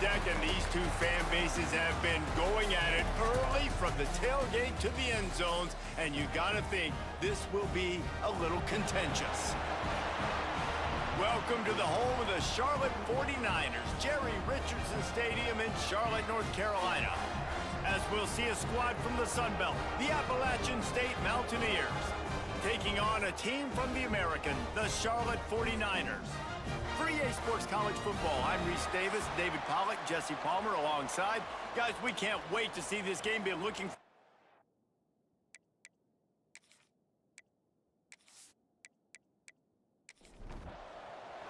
deck, and these two fan bases have been going at it early from the tailgate to the end zones, and you gotta think this will be a little contentious. Welcome to the home of the Charlotte 49ers, Jerry Richardson Stadium in Charlotte, North Carolina. As we'll see a squad from the Sun Belt, the Appalachian State Mountaineers, taking on a team from the American, the Charlotte 49ers. For EA Sports College Football, I'm Reese Davis, David Pollack, Jesse Palmer alongside. Guys, we can't wait to see this game. Be looking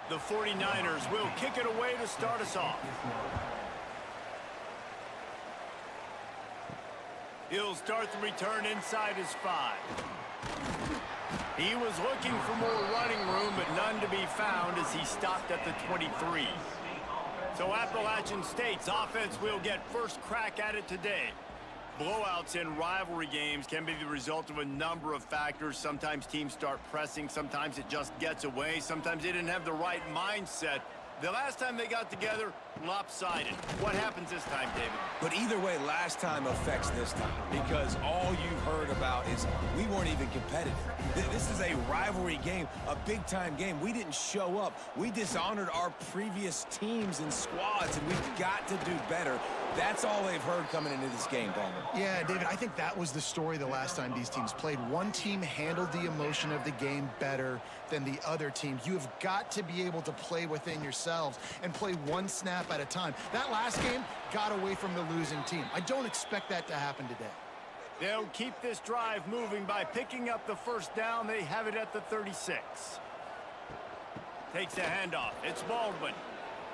The 49ers will kick it away to start us off. He'll start the return inside his 5. He was looking for more running room, but none to be found as he stopped at the 23. So Appalachian State's offense will get first crack at it today. Blowouts in rivalry games can be the result of a number of factors. Sometimes teams start pressing, sometimes it just gets away, sometimes they didn't have the right mindset. The last time they got together, lopsided. What happens this time, David? But either way, last time affects this time, because all you've heard about is we weren't even competitive. This is a rivalry game, a big-time game. We didn't show up. We dishonored our previous teams and squads, and we've got to do better. That's all they've heard coming into this game, Palmer. Yeah, David, I think that was the story the last time these teams played. One team handled the emotion of the game better than the other team. You have got to be able to play within yourselves and play one snap at a time. That last game got away from the losing team. I don't expect that to happen today. They'll keep this drive moving by picking up the first down. They have it at the 36. Takes a handoff. It's Baldwin.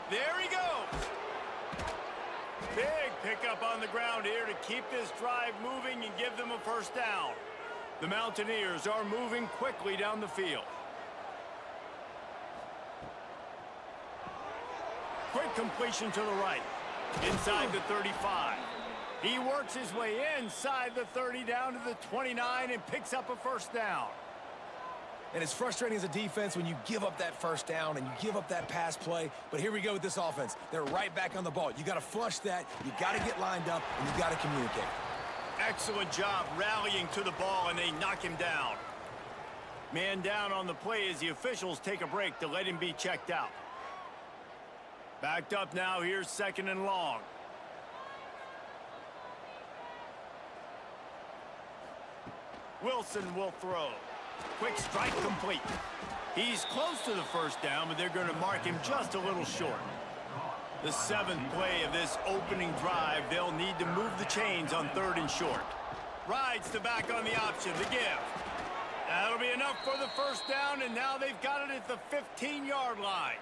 There he goes. Big pickup on the ground here to keep this drive moving and give them a first down. The Mountaineers are moving quickly down the field. Quick completion to the right. Inside the 35. He works his way inside the 30 down to the 29 and picks up a first down. And it's frustrating as a defense when you give up that first down and you give up that pass play. But here we go with this offense. They're right back on the ball. You got to flush that. You got to get lined up, and you got to communicate. Excellent job rallying to the ball, and they knock him down. Man down on the play as the officials take a break to let him be checked out. Backed up now. Here's second and long. Wilson will throw. Quick strike complete. He's close to the first down, but they're going to mark him just a little short. The 7th play of this opening drive, they'll need to move the chains on 3rd and short. Rides to back on the option, the give. That'll be enough for the first down, and now they've got it at the 15-yard line.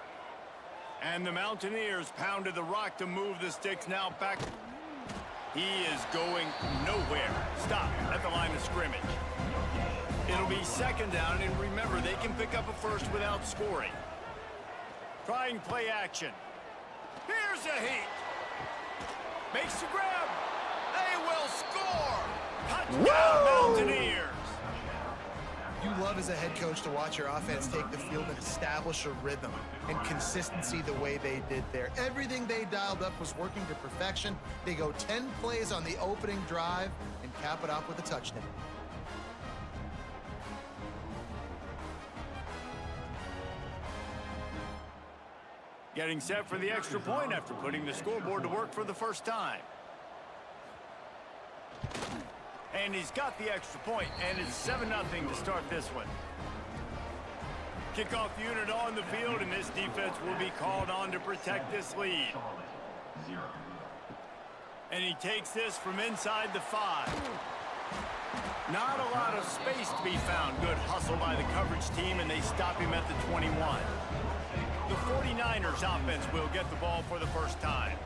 And the Mountaineers pounded the rock to move the sticks now back. He is going nowhere. Stop at the line of scrimmage. It'll be second down, and remember, they can pick up a first without scoring. Trying play action. Here's a heat. Makes the grab. They will score. Touchdown, Mountaineers. You love as a head coach to watch your offense take the field and establish a rhythm and consistency the way they did there. Everything they dialed up was working to perfection. They go 10 plays on the opening drive and cap it off with a touchdown. Getting set for the extra point after putting the scoreboard to work for the first time. And he's got the extra point, and it's 7-0 to start this one. Kickoff unit on the field, and this defense will be called on to protect this lead. And he takes this from inside the 5. Not a lot of space to be found. Good hustle by the coverage team, and they stop him at the 21. The 49ers offense will get the ball for the first time.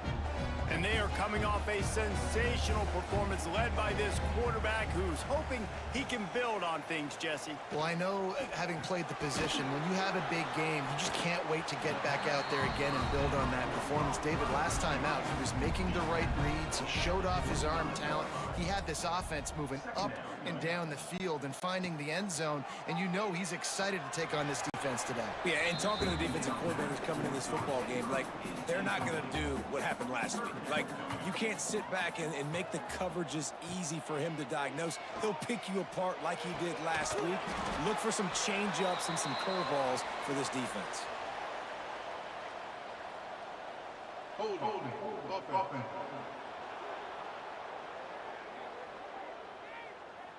And they are coming off a sensational performance led by this quarterback who's hoping he can build on things, Jesse. Well, I know, having played the position, when you have a big game, you just can't wait to get back out there again and build on that performance. David, last time out, he was making the right reads. He showed off his arm talent. he had this offense moving up and down the field and finding the end zone, and you know he's excited to take on this defense today. Yeah, and talking to the defensive coordinators coming in this football game, like, they're not going to do what happened last week. Like, you can't sit back and make the coverages easy for him to diagnose. He'll pick you apart like he did last week. Look for some change-ups and some curveballs for this defense.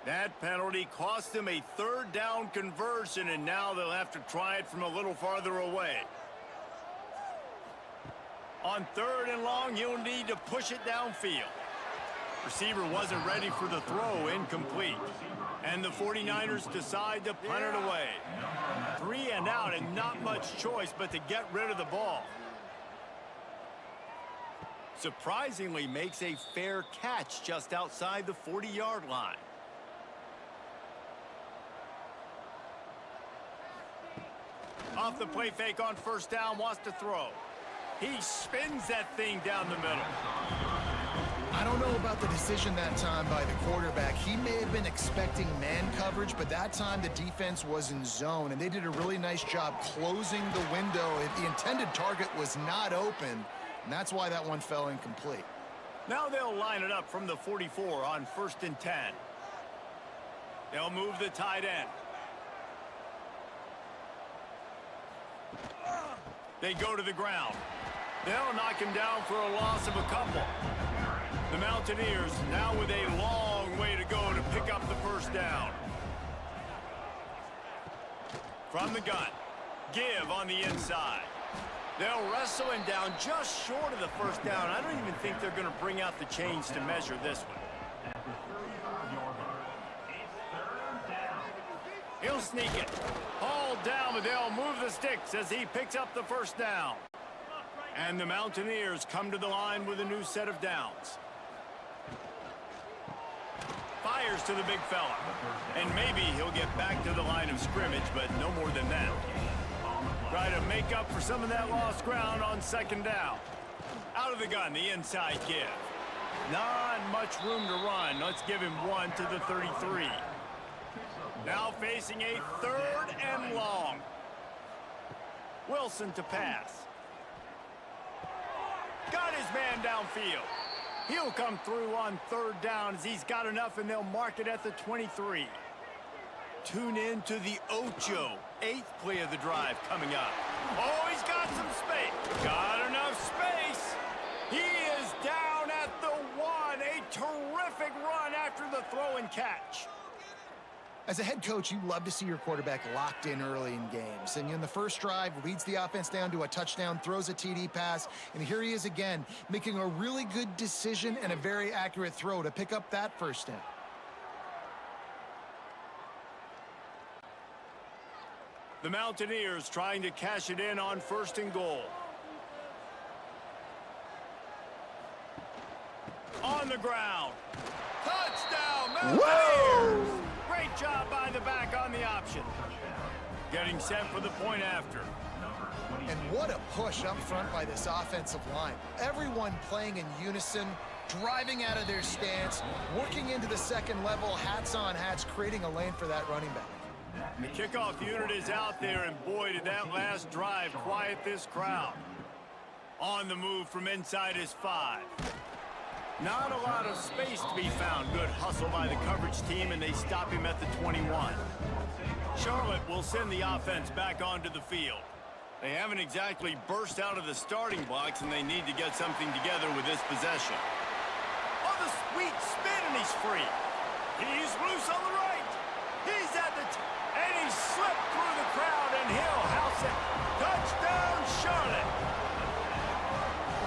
That penalty cost them a third down conversion, and now they'll have to try it from a little farther away. On 3rd and long, you'll need to push it downfield. Receiver wasn't ready for the throw, incomplete. And the 49ers decide to punt it away. 3 and out, and not much choice but to get rid of the ball. Surprisingly makes a fair catch just outside the 40-yard line. Off the play fake on 1st down, wants to throw. He spins that thing down the middle. I don't know about the decision that time by the quarterback. He may have been expecting man coverage, but that time the defense was in zone, and they did a really nice job closing the window. The intended target was not open, and that's why that one fell incomplete. Now they'll line it up from the 44 on 1st and 10. They'll move the tight end. They go to the ground. They'll knock him down for a loss of a couple. The Mountaineers now with a long way to go to pick up the 1st down. From the gun, give on the inside. They'll wrestle him down just short of the 1st down. I don't even think they're going to bring out the chains to measure this one. He'll sneak it. Hauled down, but they'll move the sticks as he picks up the 1st down. And the Mountaineers come to the line with a new set of downs. Fires to the big fella. And maybe he'll get back to the line of scrimmage, but no more than that. Try to make up for some of that lost ground on 2nd down. Out of the gun, the inside give. Not much room to run. Let's give him one to the 33. Now facing a 3rd and long. Wilson to pass. Got his man downfield. He'll come through on 3rd down as he's got enough, and they'll mark it at the 23. Tune in to the Ocho. 8th play of the drive coming up. Oh, he's got some space. Got enough space. He is down at the 1. A terrific run after the throw and catch. As a head coach, you love to see your quarterback locked in early in games. And in the first drive, leads the offense down to a touchdown, throws a TD pass, and here he is again, making a really good decision and a very accurate throw to pick up that 1st down. The Mountaineers trying to cash it in on 1st and goal. On the ground. Touchdown, Mountaineers! Great job by the back on the option. Getting set for the point after. And what a push up front by this offensive line. Everyone playing in unison, driving out of their stance, working into the 2nd level, hats on hats, creating a lane for that running back. The kickoff unit is out there, and boy, did that last drive quiet this crowd. On the move from inside his 5. Not a lot of space to be found. Good hustle by the coverage team, and they stop him at the 21. Charlotte will send the offense back onto the field. They haven't exactly burst out of the starting blocks, and they need to get something together with this possession. Oh, the sweet spin, and he's free. He's loose on the right. He's at the and he slipped through the crowd, and he'll house it. Touchdown, Charlotte.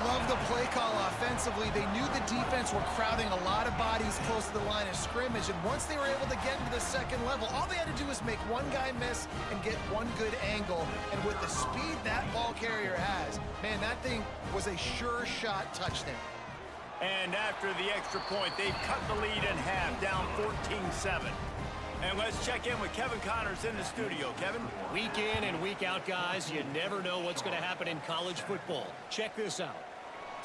Love the play call offensively. They knew the defense were crowding a lot of bodies close to the line of scrimmage, and once they were able to get into the 2nd level, all they had to do was make one guy miss and get one good angle, and with the speed that ball carrier has, man, that thing was a sure shot touchdown. And after the extra point, they've cut the lead in half, down 14-7. And let's check in with Kevin Connors in the studio. Kevin? Week in and week out, guys, you never know what's going to happen in college football. Check this out.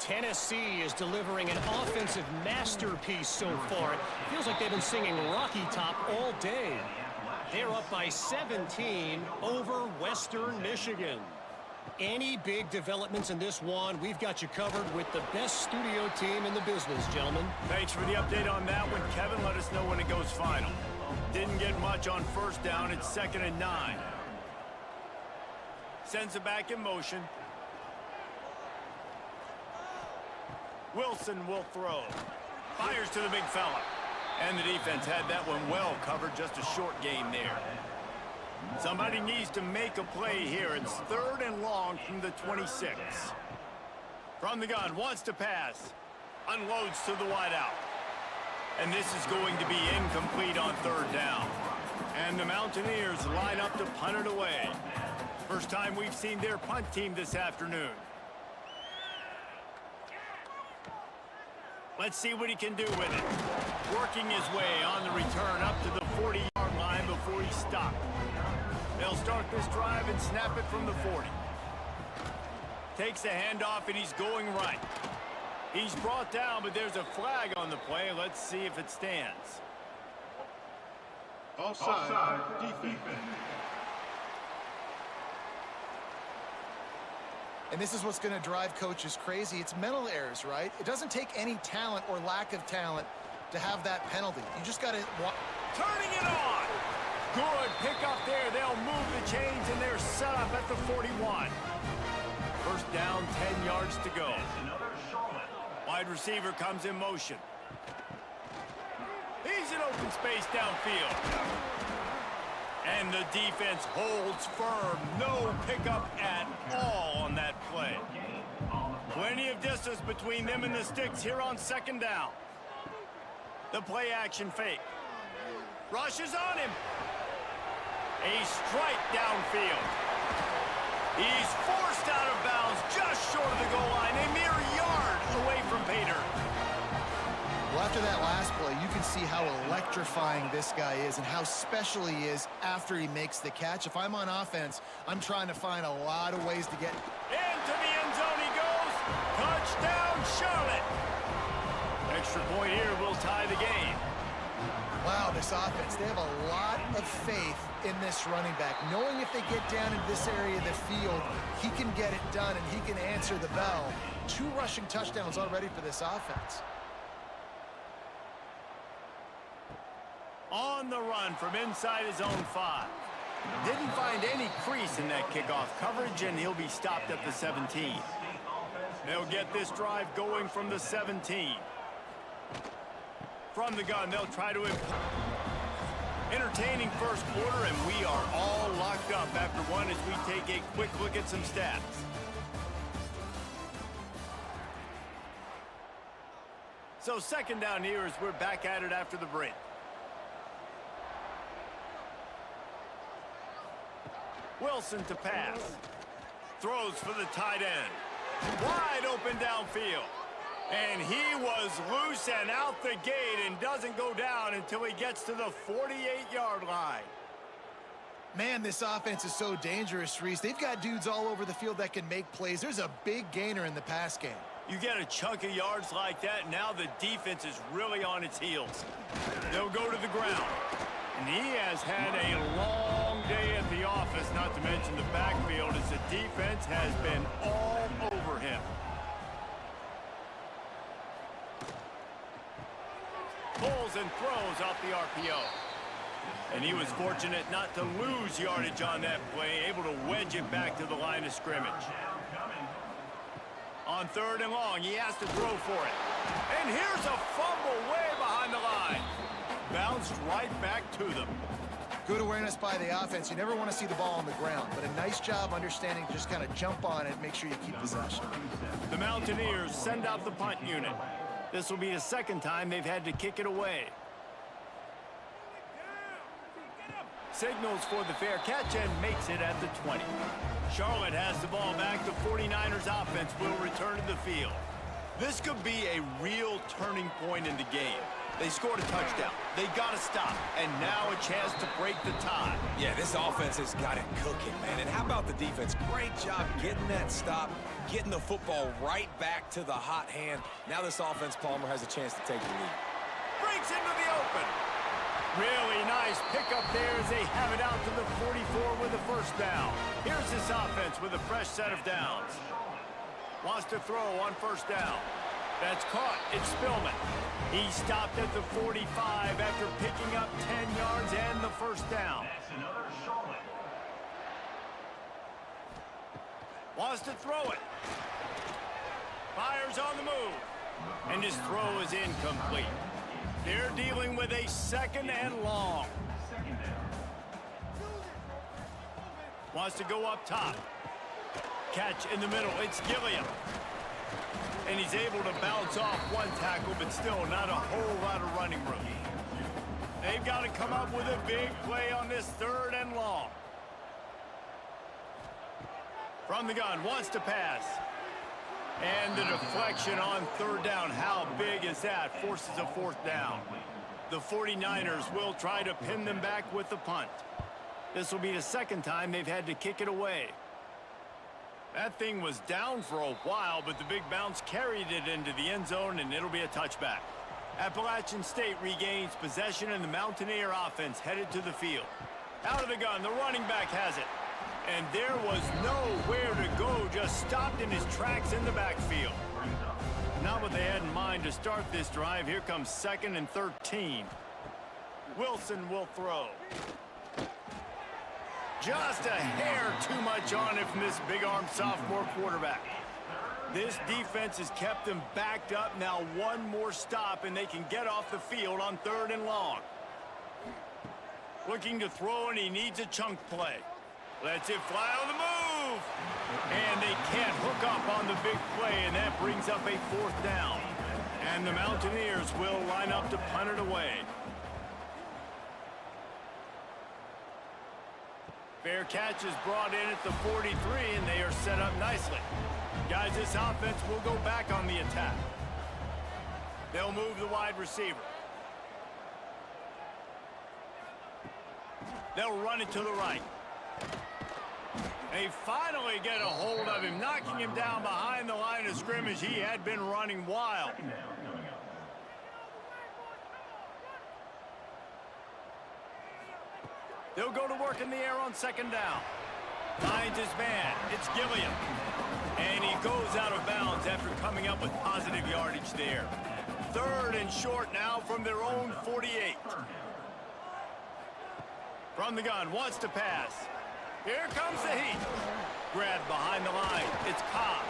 Tennessee is delivering an offensive masterpiece so far. It feels like they've been singing Rocky Top all day. They're up by 17 over Western Michigan. Any big developments in this one, we've got you covered with the best studio team in the business, gentlemen. Thanks for the update on that one, Kevin. Let us know when it goes final. Didn't get much on first down. It's 2nd and 9. Sends it back in motion. Wilson will throw. Fires to the big fella. And the defense had that one well covered. Just a short game there. Somebody needs to make a play here. It's 3rd and long from the 26. From the gun, wants to pass. Unloads to the wideout. And this is going to be incomplete on 3rd down. And the Mountaineers line up to punt it away. First time we've seen their punt team this afternoon. Let's see what he can do with it. Working his way on the return up to the 40-yard line before he stopped. They'll start this drive and snap it from the 40. Takes the handoff and he's going right. He's brought down, but there's a flag on the play. Let's see if it stands. Offside, defense. And this is what's going to drive coaches crazy. It's mental errors, right? It doesn't take any talent or lack of talent to have that penalty. You just got to... Turning it on! Good pick up there. They'll move the chains, and they're set up at the 41. First down, 10 yards to go. Wide receiver comes in motion. He's in open space downfield. And the defense holds firm. No pickup at all on that play. Plenty of distance between them and the sticks here on 2nd down. The play action fake. Rushes on him. A strike downfield. He's forced out of bounds just short of the goal line. A mere yard away from Pater. Well, after that last play, you can see how electrifying this guy is and how special he is after he makes the catch. If I'm on offense, I'm trying to find a lot of ways to get... Into the end zone he goes. Touchdown, Charlotte. Extra point here will tie the game. Wow, this offense, they have a lot of faith in this running back. Knowing if they get down into this area of the field, he can get it done and he can answer the bell. 2 rushing touchdowns already for this offense. On the run from inside his own 5. Didn't find any crease in that kickoff coverage, and he'll be stopped at the 17. They'll get this drive going from the 17. From the gun, they'll try to... Entertaining first quarter, and we are all locked up after one as we take a quick look at some stats. So 2nd down here as we're back at it after the break. Wilson to pass. Throws for the tight end. Wide open downfield. And he was loose and out the gate and doesn't go down until he gets to the 48-yard line. Man, this offense is so dangerous, Reese. They've got dudes all over the field that can make plays. There's a big gainer in the pass game. You get a chunk of yards like that, now the defense is really on its heels. They'll go to the ground. And he has had a long day at the office, not to mention the backfield, as the defense has been all over him. Pulls and throws off the RPO. And he was fortunate not to lose yardage on that play, able to wedge it back to the line of scrimmage. On 3rd and long, he has to throw for it. And here's a fumble way behind the line. Bounced right back to them. Good awareness by the offense. You never want to see the ball on the ground, but a nice job understanding to just kind of jump on it and make sure you keep possession. The Mountaineers send out the punt unit. This will be the 2nd time they've had to kick it away. Signals for the fair catch and makes it at the 20. Charlotte has the ball back. The 49ers offense will return to the field. This could be a real turning point in the game. They scored a touchdown. They got to stop. And now a chance to break the tie. Yeah, this offense has got it cooking, man. And how about the defense? Great job getting that stop, getting the football right back to the hot hand. Now this offense, Palmer, has a chance to take the lead. Breaks into the open. Really nice pickup there as they have it out to the 44 with the first down. Here's this offense with a fresh set of downs. Wants to throw on first down. That's caught. It's Spillman. He stopped at the 45 after picking up 10 yards and the first down. Wants to throw it. Fires on the move. And his throw is incomplete. They're dealing with a second and long. Wants to go up top. Catch in the middle. It's Gilliam. And he's able to bounce off one tackle, but still not a whole lot of running room. They've got to come up with a big play on this third and long. From the gun, wants to pass. And the deflection on third down. How big is that? Forces a fourth down. The 49ers will try to pin them back with the punt. This will be the second time they've had to kick it away. That thing was down for a while, but the big bounce carried it into the end zone, and it'll be a touchback. Appalachian State regains possession, and the Mountaineer offense headed to the field. Out of the gun, the running back has it. And there was nowhere to go, just stopped in his tracks in the backfield. Not what they had in mind to start this drive. Here comes 2nd and 13. Wilson will throw. Just a hair too much on it from this big-armed sophomore quarterback. This defense has kept them backed up. Now one more stop, and they can get off the field on third and long. Looking to throw, and he needs a chunk play. Lets it fly on the move. And they can't hook up on the big play, and that brings up a fourth down. And the Mountaineers will line up to punt it away. Fair catch is brought in at the 43, and they are set up nicely. Guys, this offense will go back on the attack. They'll move the wide receiver. They'll run it to the right. They finally get a hold of him, knocking him down behind the line of scrimmage. He had been running wild. They'll go to work in the air on second down. Finds his man. It's Gilliam. And he goes out of bounds after coming up with positive yardage there. Third and short now from their own 48. From the gun, wants to pass. Here comes the heat. Grabbed behind the line. It's Cobb.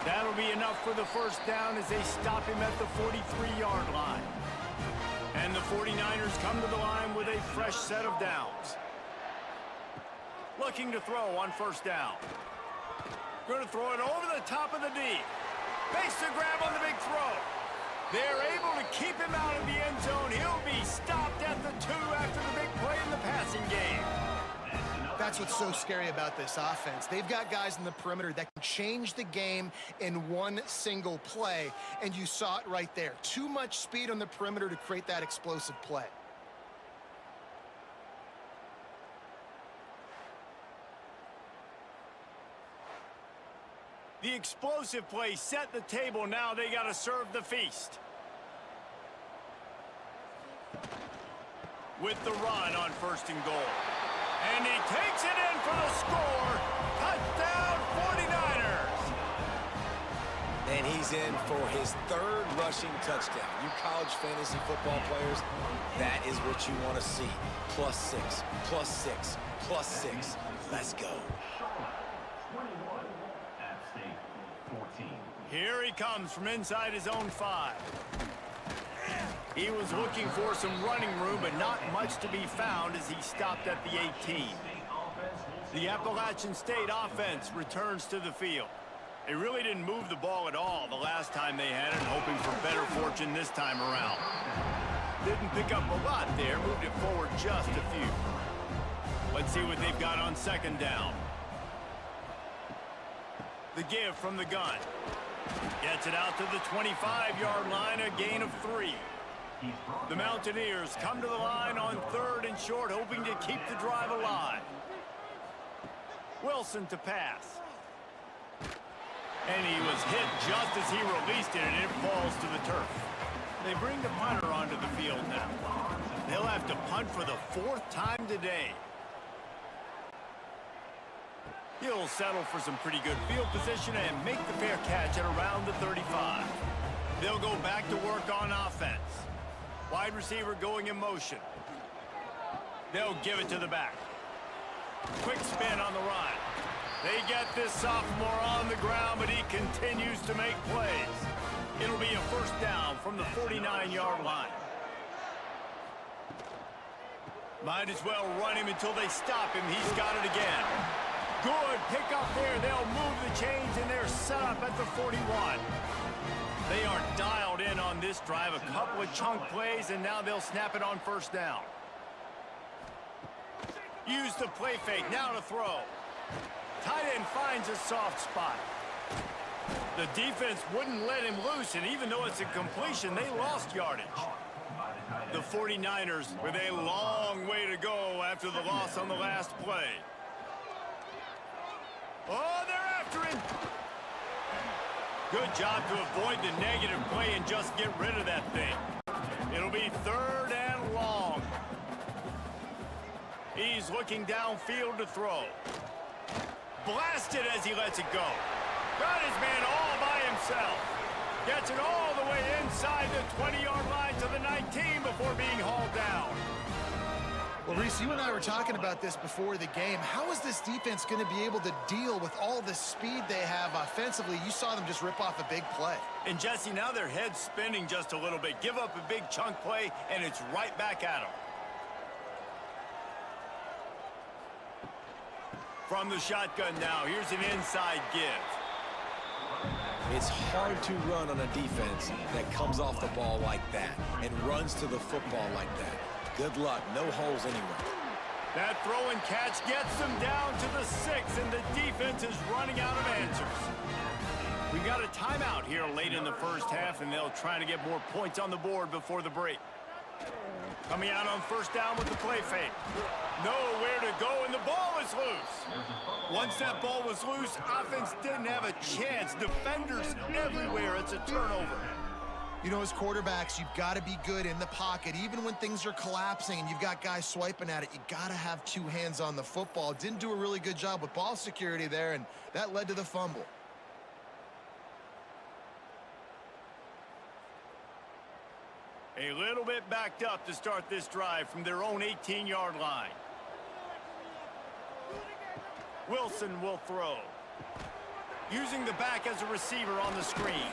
That'll be enough for the first down as they stop him at the 43-yard line. And the 49ers come to the line with a fresh set of downs. Looking to throw on first down. Going to throw it over the top of the D. Makes the grab on the big throw. They're able to keep him out of the end zone. He'll be stopped at the 2 after the big play in the passing game. That's what's so scary about this offense. They've got guys in the perimeter that can change the game in one single play, and you saw it right there. Too much speed on the perimeter to create that explosive play. The explosive play set the table. Now they got to serve the feast. With the run on first and goal. And he takes it in for the score. Touchdown, 49ers. And he's in for his third rushing touchdown. You college fantasy football players, that is what you want to see. +6, +6, +6. Let's go. Here he comes from inside his own 5. He was looking for some running room, but not much to be found as he stopped at the 18. The Appalachian State offense returns to the field. They really didn't move the ball at all the last time they had it, hoping for better fortune this time around. Didn't pick up a lot there, moved it forward just a few. Let's see what they've got on second down. The give from the gun. Gets it out to the 25-yard line, a gain of 3. The Mountaineers come to the line on 3rd and short, hoping to keep the drive alive. Wilson to pass. And he was hit just as he released it, and it falls to the turf. They bring the punter onto the field now. They'll have to punt for the 4th time today. He'll settle for some pretty good field position and make the fair catch at around the 35. They'll go back to work on offense. Wide receiver going in motion. They'll give it to the back. Quick spin on the run. They get this sophomore on the ground, but he continues to make plays. It'll be a 1st down from the 49-yard line. Might as well run him until they stop him. He's got it again. Good pick up there. They'll move the chains, and they're set up at the 41. They are dialed in on this drive. A couple of chunk plays, and now they'll snap it on 1st down. Use the play fake. Now to throw. Tight end finds a soft spot. The defense wouldn't let him loose, and even though it's a completion, they lost yardage. The 49ers with a long way to go after the loss on the last play. Oh, they're after him. Good job to avoid the negative play and just get rid of that thing. It'll be 3rd and long. He's looking downfield to throw. Blasted as he lets it go. Got his man all by himself. Gets it all the way inside the 20-yard line to the 19 before being hauled down. Well, Reese, you and I were talking about this before the game. How is this defense going to be able to deal with all the speed they have offensively? You saw them just rip off a big play. And, Jesse, now their head's spinning just a little bit. Give up a big chunk play, and it's right back at them. From the shotgun now, here's an inside give. It's hard to run on a defense that comes off the ball like that and runs to the football like that. Good luck. No holes anywhere. That throw and catch gets them down to the 6, and the defense is running out of answers. We've got a timeout here late in the 1st half, and they'll try to get more points on the board before the break. Coming out on 1st down with the play fake. Nowhere to go, and the ball is loose. Once that ball was loose, offense didn't have a chance. Defenders everywhere. It's a turnover. You know, as quarterbacks, you've got to be good in the pocket. Even when things are collapsing and you've got guys swiping at it, you got to have 2 hands on the football. Didn't do a really good job with ball security there, and that led to the fumble. A little bit backed up to start this drive from their own 18-yard line. Wilson will throw. Using the back as a receiver on the screen.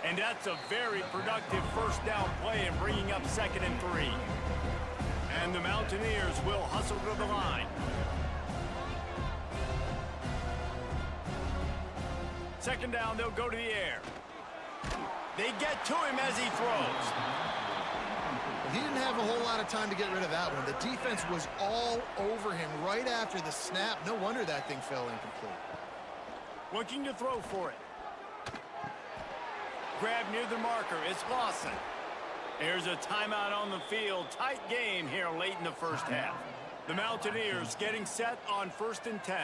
And that's a very productive 1st down play and bringing up 2nd and 3. And the Mountaineers will hustle to the line. Second down, they'll go to the air. They get to him as he throws. He didn't have a whole lot of time to get rid of that one. The defense was all over him right after the snap. No wonder that thing fell incomplete. Looking to throw for it. Grab near the marker. It's Lawson. There's a timeout on the field. Tight game here late in the 1st half. The Mountaineers getting set on 1st and 10.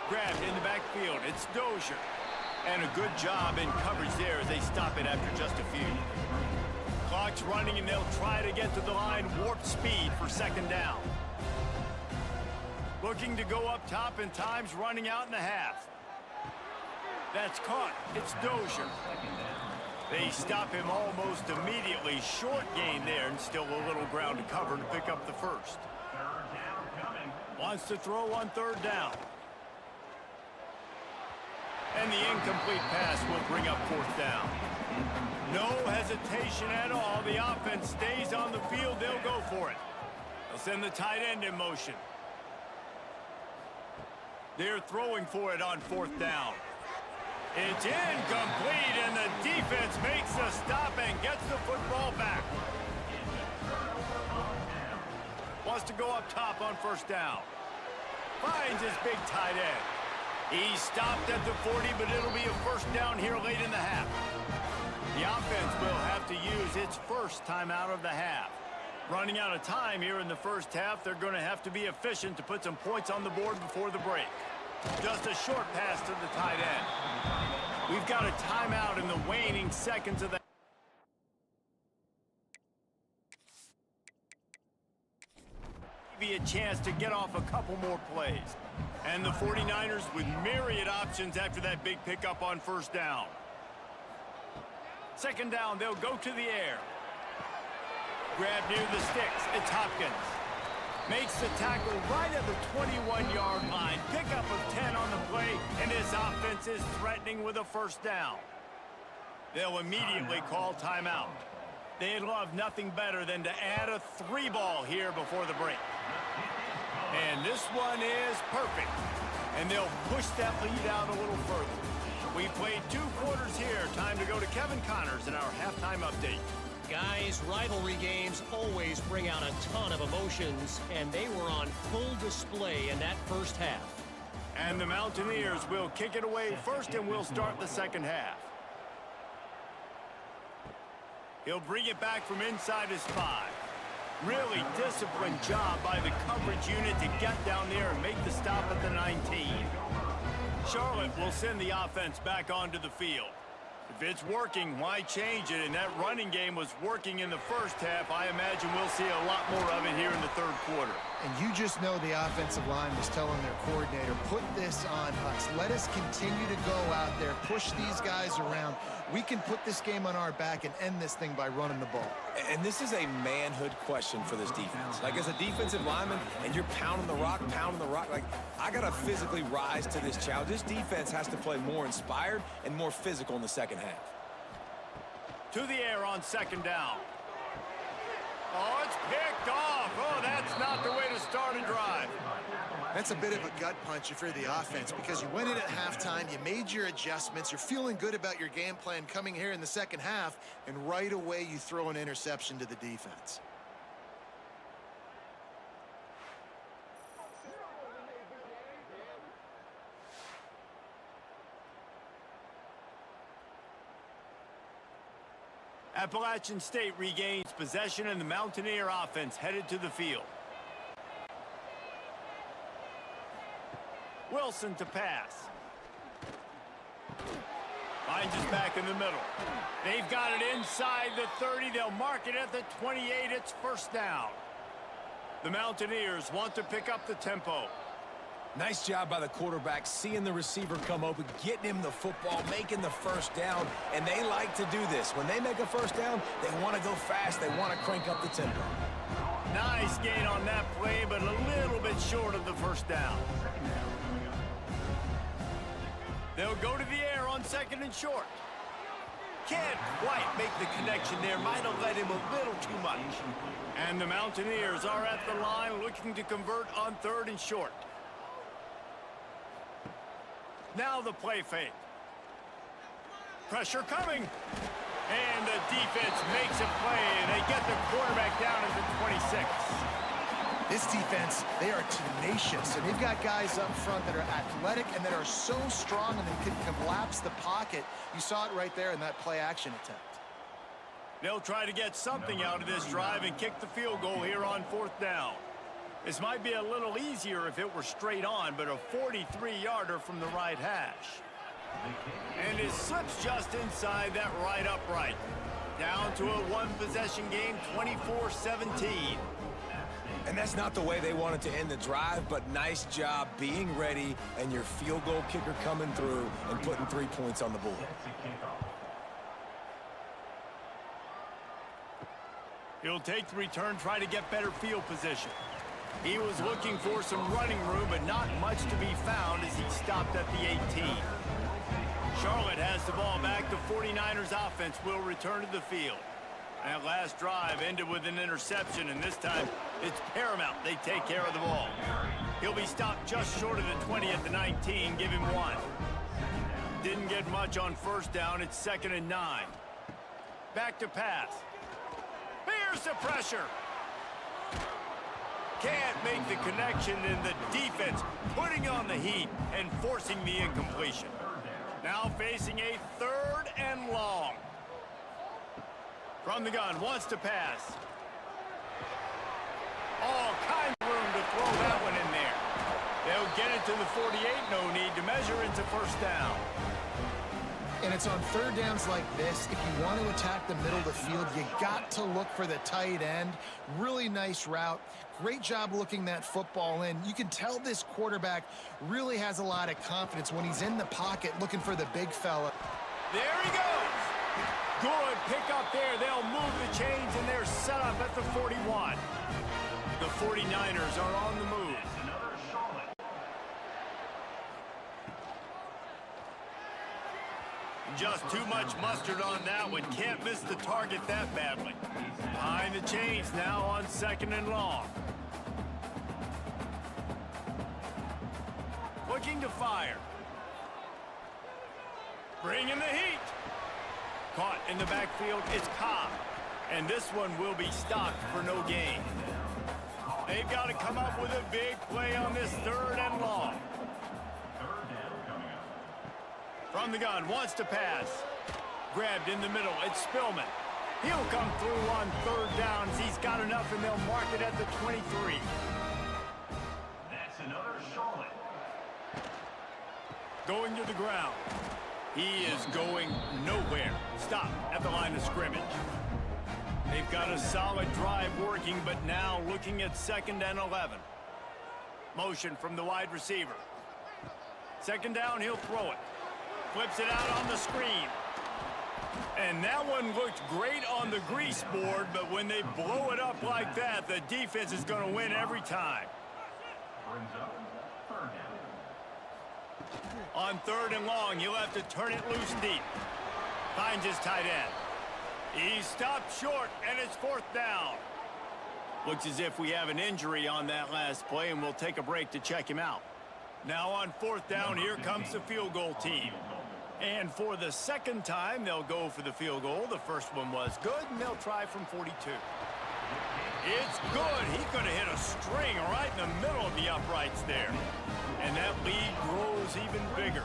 Grabbed in the backfield. It's Dozier. And a good job in coverage there as they stop it after just a few. Clock's running, and they'll try to get to the line. Warp speed for 2nd down. Looking to go up top, and time's running out in the half. That's caught. It's Dozier. They stop him almost immediately. Short gain there, and still a little ground to cover to pick up the 1st. Wants to throw on 3rd down. And the incomplete pass will bring up 4th down. No hesitation at all. The offense stays on the field. They'll go for it. They'll send the tight end in motion. They're throwing for it on 4th down. It's incomplete, and the defense makes the stop and gets the football back. Wants to go up top on 1st down. Finds his big tight end. He stopped at the 40, but it'll be a 1st down here late in the half. The offense will have to use its first timeout of the half. Running out of time here in the first half, they're going to have to be efficient to put some points on the board before the break. Just a short pass to the tight end. We've got a timeout in the waning seconds of the be a chance to get off a couple more plays. And the 49ers with myriad options after that big pickup on first down. Second down, they'll go to the air. Grab near the sticks. It's Hopkins. Makes the tackle right at the 21-yard line. Pickup of 10 on the play, and this offense is threatening with a first down. They'll immediately call timeout. They'd love nothing better than to add a 3-ball here before the break. And this one is perfect. And they'll push that lead out a little further. We've played 2 quarters here. Time to go to Kevin Connors in our halftime update. Guys, rivalry games always bring out a ton of emotions, and they were on full display in that first half. And the Mountaineers will kick it away first, and we'll start the second half. He'll bring it back from inside his 5. Really disciplined job by the coverage unit to get down there and make the stop at the 19. Charlotte will send the offense back onto the field. If it's working, why change it? And that running game was working in the first half. I imagine we'll see a lot more of it here in the third quarter. And you just know the offensive line was telling their coordinator, put this on us. Let us continue to go out there, push these guys around. We can put this game on our back and end this thing by running the ball. And this is a manhood question for this defense. Like, as a defensive lineman, and you're pounding the rock, like, I got to physically rise to this challenge. This defense has to play more inspired and more physical in the second half. To the air on second down. Oh, it's picked off. Oh, that's not the way to start a drive. That's a bit of a gut punch for the offense because you went in at halftime, you made your adjustments, you're feeling good about your game plan coming here in the second half, and right away you throw an interception to the defense. Appalachian State regains possession, and the Mountaineer offense headed to the field. Wilson to pass. Finds his back in the middle. They've got it inside the 30. They'll mark it at the 28. It's first down. The Mountaineers want to pick up the tempo. Nice job by the quarterback, seeing the receiver come open, getting him the football, making the first down, and they like to do this. When they make a first down, they want to go fast. They want to crank up the tempo. Nice gain on that play, but a little bit short of the first down. They'll go to the air on second and short. Can't quite make the connection there. Might have led him a little too much. And the Mountaineers are at the line looking to convert on third and short. Now the play fake. Pressure coming. And the defense makes a play, and they get the quarterback down at the 26. This defense, they are tenacious, and they've got guys up front that are athletic and that are so strong and they can collapse the pocket. You saw it right there in that play-action attempt. They'll try to get something out of this drive and kick the field goal here on fourth down. This might be a little easier if it were straight on, but a 43-yarder from the right hash. And it slips just inside that right upright. Down to a one-possession game, 24-17. And that's not the way they wanted to end the drive, but nice job being ready and your field goal kicker coming through and putting 3 points on the board. He'll take the return, try to get better field position. He was looking for some running room, but not much to be found as he stopped at the 18. Charlotte has the ball back. The 49ers offense will return to the field. That last drive ended with an interception, and this time it's paramount they take care of the ball. He'll be stopped just short of the 20 at the 19. Give him one. Didn't get much on first down. It's 2nd and 9. Back to pass. Here's the pressure. Can't make the connection, and the defense putting on the heat and forcing the incompletion. Now facing a 3rd and long. From the gun, wants to pass. All kinds of room to throw that one in there. They'll get it to the 48, no need to measure into first down. And it's on third downs like this, if you want to attack the middle of the field, you got to look for the tight end. Really nice route. Great job looking that football in. You can tell this quarterback really has a lot of confidence when he's in the pocket looking for the big fella. There he goes. Good pick up there. They'll move the chains, and they're set up at the 41. The 49ers are on the move. Just too much mustard on that one. Can't miss the target that badly. Behind the chains now on 2nd and long. Looking to fire. Bringing the heat. Caught in the backfield, it's Cobb. And this one will be stopped for no gain. They've got to come up with a big play on this 3rd and long. From the gun, wants to pass. Grabbed in the middle, it's Spillman. He'll come through on 3rd downs. He's got enough, and they'll mark it at the 23. That's another Charlotte. Going to the ground. He is going nowhere. Stop at the line of scrimmage. They've got a solid drive working, but now looking at 2nd and 11. Motion from the wide receiver. 2nd down, he'll throw it. Flips it out on the screen. And that one looked great on the grease board, but when they blow it up like that, the defense is going to win every time. Brings up 3rd down. On 3rd and long, he'll have to turn it loose deep. Finds his tight end. He stopped short, and it's 4th down. Looks as if we have an injury on that last play, and we'll take a break to check him out. Now on 4th down, here comes the field goal team. And for the 2nd time, they'll go for the field goal. The first one was good, and they'll try from 42. It's good. He could have hit a string right in the middle of the uprights there. And that lead grows even bigger.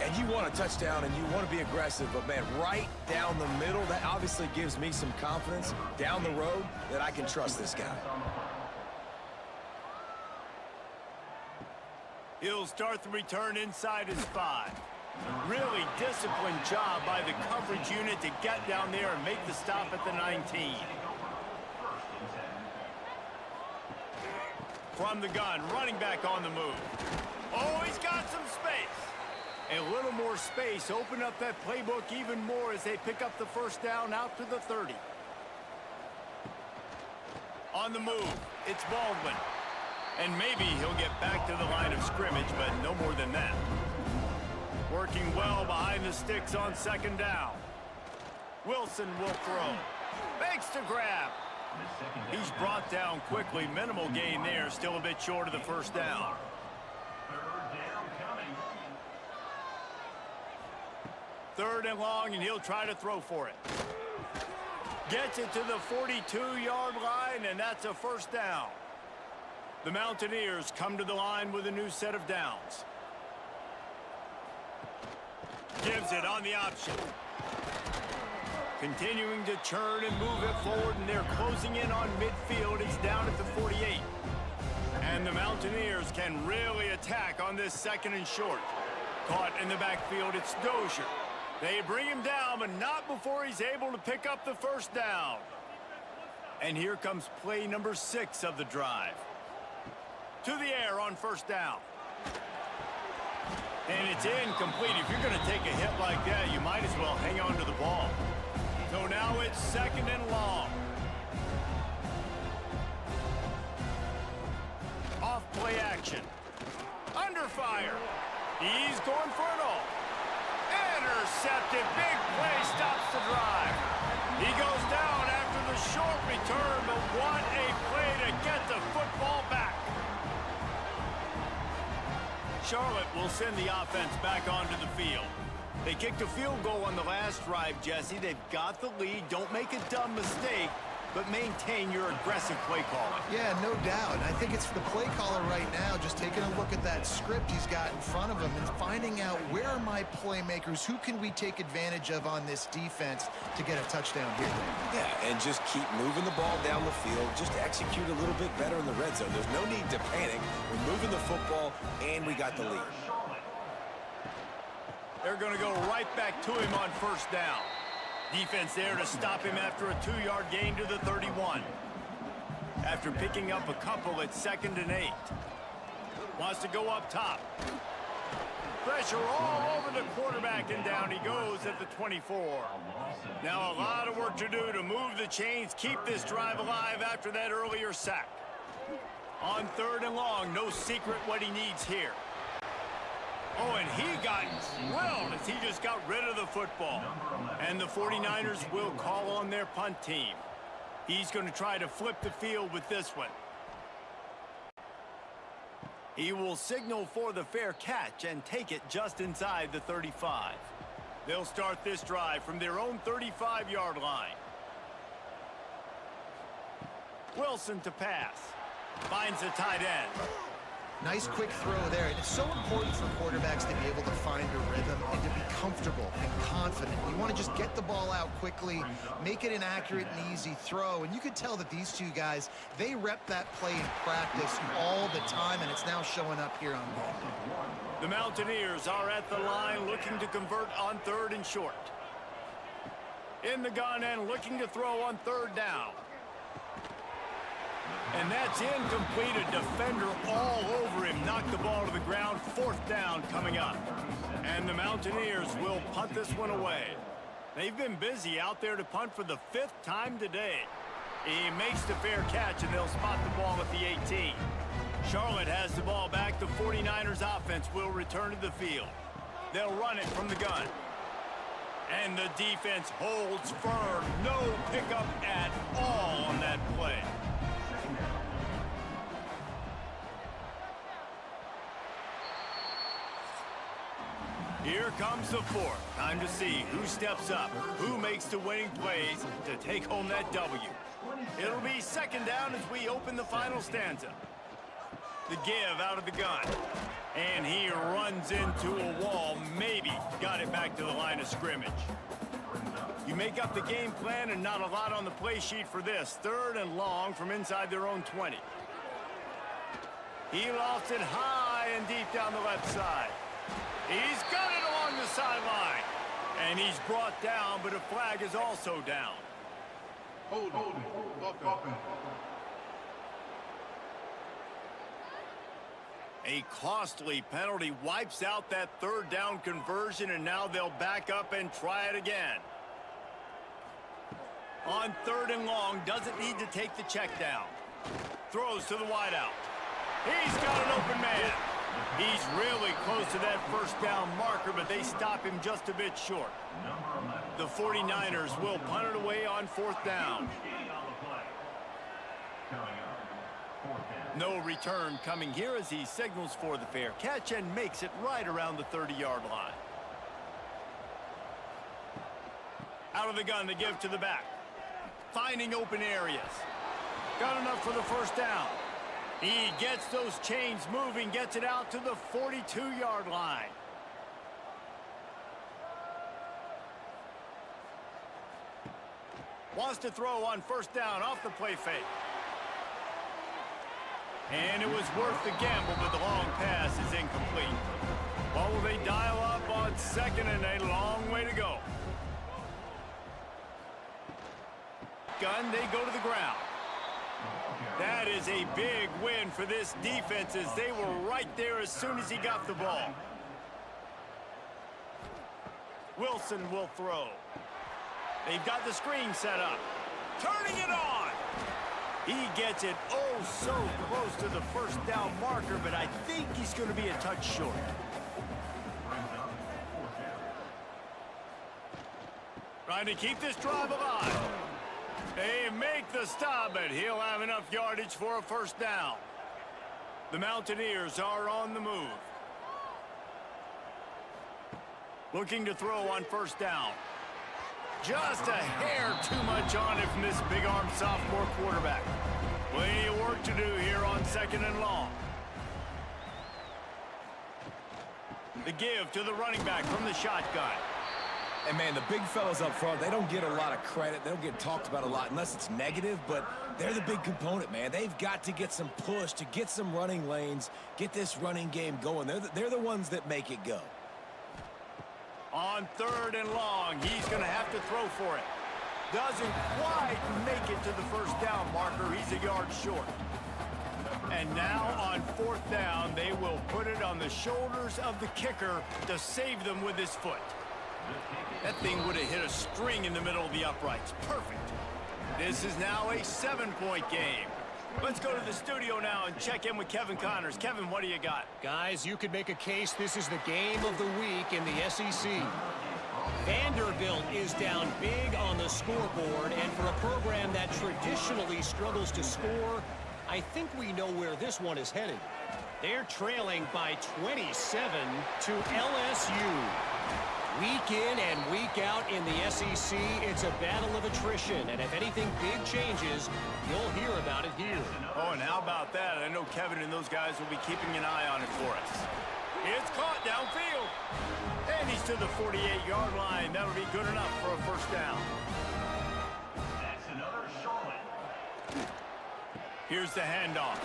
And you want a touchdown, and you want to be aggressive, but, man, right down the middle, that obviously gives me some confidence down the road that I can trust this guy. He'll start the return inside his 5. Really disciplined job by the coverage unit to get down there and make the stop at the 19. From the gun, running back on the move. Oh, he's got some space. A little more space, open up that playbook even more as they pick up the 1st down out to the 30. On the move, it's Baldwin. And maybe he'll get back to the line of scrimmage, but no more than that. Working well behind the sticks on 2nd down. Wilson will throw. Makes the grab. He's brought down quickly. Minimal gain there. Still a bit short of the 1st down. 3rd down coming. 3rd and long, and he'll try to throw for it. Gets it to the 42-yard line, and that's a 1st down. The Mountaineers come to the line with a new set of downs. Gives it on the option. Continuing to churn and move it forward, and they're closing in on midfield. It's down at the 48. And the Mountaineers can really attack on this 2nd and short. Caught in the backfield, it's Dozier. They bring him down, but not before he's able to pick up the 1st down. And here comes play number 6 of the drive. To the air on 1st down. And it's incomplete. If you're going to take a hit like that, you might as well hang on to the ball. So now it's 2nd and long. Off play action. Under fire. He's going for it all. Intercepted. Big play stops the drive. He goes down after the short return, but what a play to get the football back. Charlotte will send the offense back onto the field. They kicked a field goal on the last drive, Jesse. They've got the lead. Don't make a dumb mistake. but maintain your aggressive play calling. Yeah, no doubt. And I think it's the play caller right now just taking a look at that script he's got in front of him and finding out where are my playmakers, who can we take advantage of on this defense to get a touchdown here. Yeah, and just keep moving the ball down the field. Just execute a little bit better in the red zone. There's no need to panic. We're moving the football, and we got the lead. They're going to go right back to him on first down. Defense there to stop him after a 2-yard gain to the 31. After picking up a couple at 2nd and 8. Wants to go up top. Pressure all over the quarterback, and down he goes at the 24. Now a lot of work to do to move the chains, keep this drive alive after that earlier sack. On 3rd and long, no secret what he needs here. Oh, and he got drilled as he just got rid of the football. And the 49ers will call on their punt team. He's going to try to flip the field with this one. He will signal for the fair catch and take it just inside the 35. They'll start this drive from their own 35-yard line. Wilson to pass. Finds a tight end. Nice quick throw there. And it's so important for quarterbacks to be able to find a rhythm and to be comfortable and confident. You want to just get the ball out quickly, make it an accurate and easy throw. And you could tell that these two guys, they rep that play in practice all the time, and it's now showing up here on ball. The Mountaineers are at the line looking to convert on 3rd and short. In the gun and looking to throw on 3rd down. And that's incomplete. A defender all over him. Knocked the ball to the ground. 4th down coming up. And the Mountaineers will punt this one away. They've been busy out there to punt for the 5th time today. He makes the fair catch, and they'll spot the ball at the 18. Charlotte has the ball back. The 49ers offense will return to the field. They'll run it from the gun. And the defense holds firm. No pickup at all on that play. Here comes the 4th. Time to see who steps up, who makes the winning plays to take home that W. It'll be 2nd down as we open the final stanza. The give out of the gun. And he runs into a wall. Maybe got it back to the line of scrimmage. You make up the game plan and not a lot on the play sheet for this. 3rd and long from inside their own 20. He lofts it high and deep down the left side. He's got it along the sideline. And he's brought down, but a flag is also down. Hold it. A costly penalty wipes out that 3rd down conversion, and now they'll back up and try it again. On 3rd and long, doesn't need to take the check down. Throws to the wideout. He's got an open man. He's really close to that 1st down marker, but they stop him just a bit short. The 49ers will punt it away on 4th down. No return coming here as he signals for the fair catch and makes it right around the 30-yard line. Out of the gun to give to the back. Finding open areas. Got enough for the 1st down. He gets those chains moving, gets it out to the 42-yard line. Wants to throw on 1st down off the play fake. And it was worth the gamble, but the long pass is incomplete. What will they dial up on 2nd and a long way to go? Gun, they go to the ground. That is a big win for this defense as they were right there as soon as he got the ball. Wilson will throw. They've got the screen set up. Turning it on. He gets it oh so close to the 1st down marker, but I think he's going to be a touch short. Trying to keep this drive alive. They make the stop, but he'll have enough yardage for a 1st down. The Mountaineers are on the move. Looking to throw on 1st down. Just a hair too much on it from this big-armed sophomore quarterback. Plenty of work to do here on 2nd and long. The give to the running back from the shotgun. And, man, the big fellas up front, they don't get a lot of credit. They don't get talked about a lot unless it's negative, but they're the big component, man. They've got to get some push, to get some running lanes, get this running game going. They're the ones that make it go. On 3rd and long, he's going to have to throw for it. Doesn't quite make it to the first down marker. He's a yard short. And now on 4th down, they will put it on the shoulders of the kicker to save them with his foot. That thing would have hit a string in the middle of the uprights. Perfect. This is now a 7-point game. Let's go to the studio now and check in with Kevin Connors. Kevin, what do you got? Guys, you could make a case this is the game of the week in the SEC. Vanderbilt is down big on the scoreboard, and for a program that traditionally struggles to score, I think we know where this one is headed. They're trailing by 27 to LSU. Week in and week out in the SEC, it's a battle of attrition, and if anything big changes, you'll hear about it here. Oh, and how about that? I know Kevin and those guys will be keeping an eye on it for us. It's caught downfield. And he's to the 48-yard line. That'll be good enough for a first down. That's another short. Here's the handoff.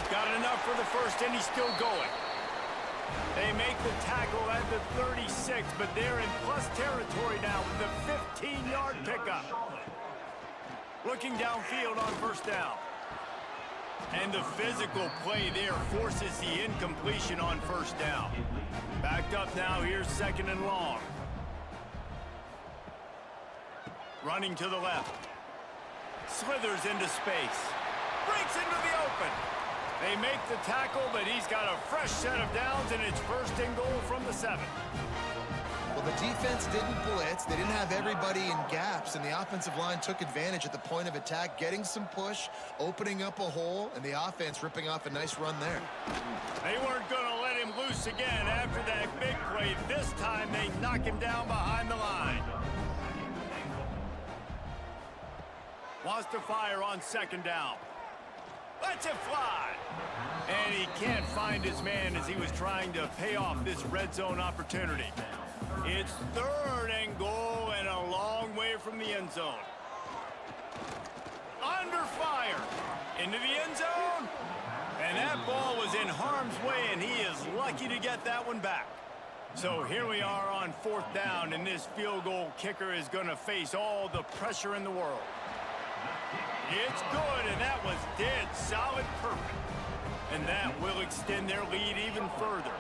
Got enough for the first, and he's still going. They make the tackle at the 36, but they're in plus territory now with a 15-yard pickup. Looking downfield on first down. And the physical play there forces the incompletion on first down. Backed up now, here's 2nd and long. Running to the left. Slithers into space. Breaks into the open. They make the tackle, but he's got a fresh set of downs, and it's 1st and goal from the 7. Well, the defense didn't blitz. They didn't have everybody in gaps, and the offensive line took advantage at the point of attack, getting some push, opening up a hole, and the offense ripping off a nice run there. They weren't going to let him loose again after that big play. This time they knock him down behind the line. Wants to fire on 2nd down. Lets it fly. And he can't find his man as he was trying to pay off this red zone opportunity. It's 3rd and goal and a long way from the end zone. Under fire. Into the end zone. And that ball was in harm's way, and he is lucky to get that one back. So here we are on 4th down, and this field goal kicker is going to face all the pressure in the world. It's good, and that was dead solid perfect. And that will extend their lead even further.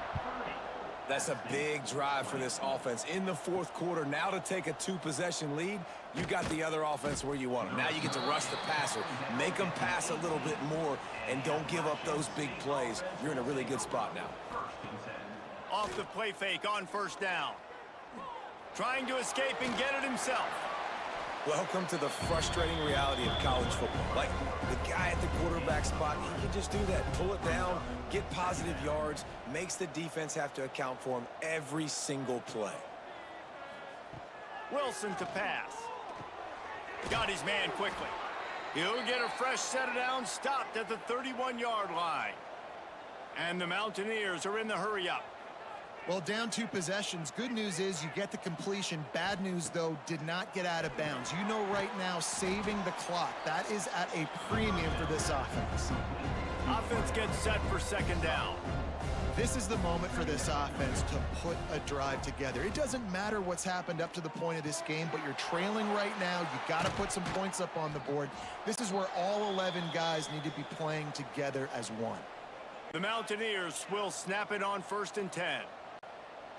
That's a big drive for this offense in the 4th quarter. Now to take a 2-possession lead, you got the other offense where you want them. Now you get to rush the passer, make them pass a little bit more, and don't give up those big plays. You're in a really good spot now. Off the play fake on first down. Trying to escape and get it himself. Welcome to the frustrating reality of college football. Like, the guy at the quarterback spot, he can just do that. Pull it down, get positive yards, makes the defense have to account for him every single play. Wilson to pass. Got his man quickly. He'll get a fresh set of downs, stopped at the 31-yard line. And the Mountaineers are in the hurry-up. Well, down 2 possessions. Good news is you get the completion. Bad news, though, did not get out of bounds. You know right now, saving the clock. That is at a premium for this offense. Offense gets set for 2nd down. This is the moment for this offense to put a drive together. It doesn't matter what's happened up to the point of this game, but you're trailing right now. You got to put some points up on the board. This is where all 11 guys need to be playing together as one. The Mountaineers will snap it on 1st and 10.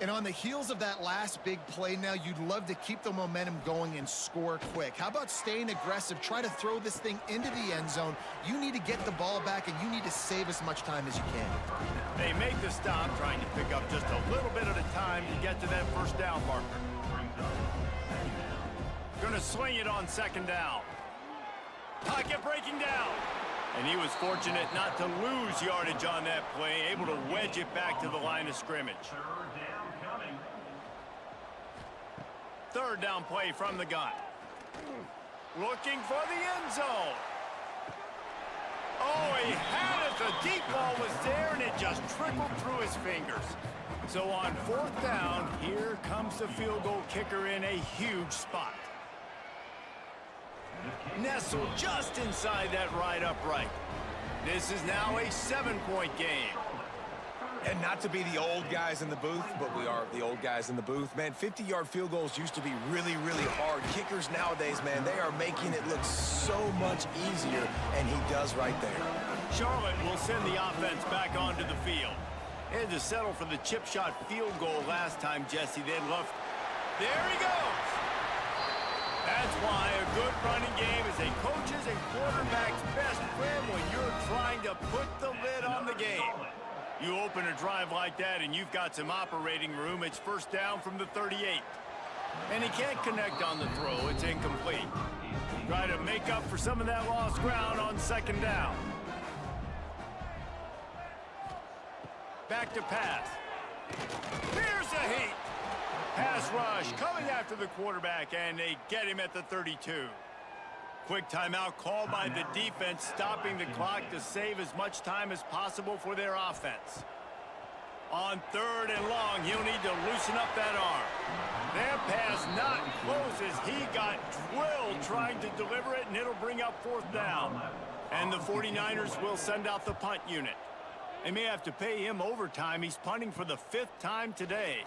And on the heels of that last big play now, you'd love to keep the momentum going and score quick. How about staying aggressive? Try to throw this thing into the end zone. You need to get the ball back, and you need to save as much time as you can. They make the stop, trying to pick up just a little bit at a time to get to that first down marker. Gonna swing it on 2nd down. Pocket breaking down. And he was fortunate not to lose yardage on that play, able to wedge it back to the line of scrimmage. third down play from the gun. Looking for the end zone. Oh, he had it. The deep ball was there, and it just trickled through his fingers. So on fourth down, here comes the field goal kicker in a huge spot. Nestled just inside that right upright. This is now a 7-point game. And not to be the old guys in the booth, but we are the old guys in the booth. Man, 50-yard field goals used to be really, really hard. Kickers nowadays, man, they are making it look so much easier, and he does right there. Charlotte will send the offense back onto the field. They had to settle for the chip shot field goal last time, Jesse. They'd love... There he goes! That's why a good running game is a coach's and quarterback's best friend when you're trying to put the lid on the game. You open a drive like that and you've got some operating room. It's first down from the 38. And he can't connect on the throw. It's incomplete. Try to make up for some of that lost ground on second down. Back to pass. Here's a heat. Pass rush coming after the quarterback, and they get him at the 32. Quick timeout called by the defense, stopping the clock to save as much time as possible for their offense. On third and long, he'll need to loosen up that arm. That pass not close as he got drilled trying to deliver it, and it'll bring up fourth down. And the 49ers will send out the punt unit. They may have to pay him overtime. He's punting for the 5th time today.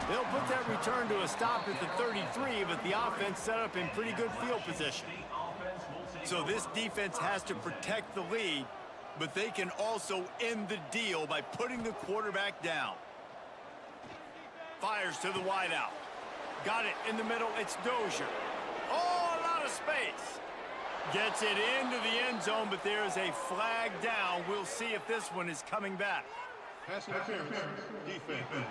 They'll put that return to a stop at the 33, but the offense set up in pretty good field position. So this defense has to protect the lead, but they can also end the deal by putting the quarterback down. Fires to the wideout. Got it in the middle. It's Dozier. Oh, a lot of space. Gets it into the end zone, but there's a flag down. We'll see if this one is coming back. Pass interference. Defense.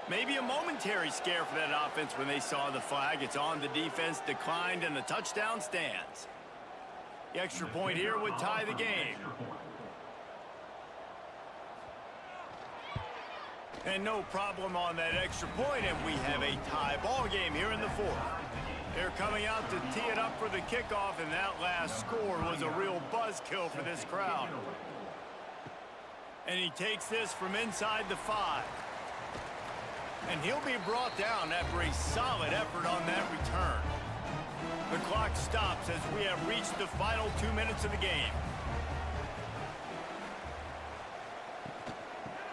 Maybe a momentary scare for that offense when they saw the flag. It's on the defense, declined, and the touchdown stands. The extra point here would tie the game. And no problem on that extra point, and we have a tie ball game here in the 4th. They're coming out to tee it up for the kickoff, and that last score was a real buzzkill for this crowd. And he takes this from inside the 5. And he'll be brought down after a solid effort on that return. The clock stops as we have reached the final 2 minutes of the game.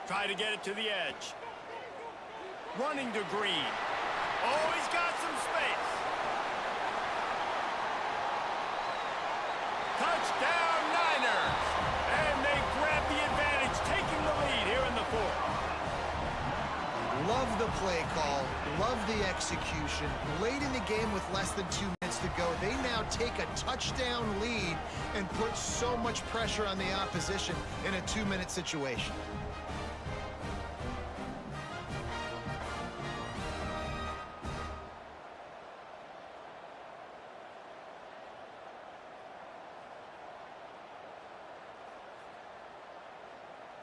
Try to get it to the edge. Running to Green. Oh, he's got some space. Touchdown, Niners! And they grab the advantage, taking the lead here in the 4th. Love the play call, love the execution. Late in the game with less than 2 minutes to go, they now take a touchdown lead and put so much pressure on the opposition in a 2-minute situation.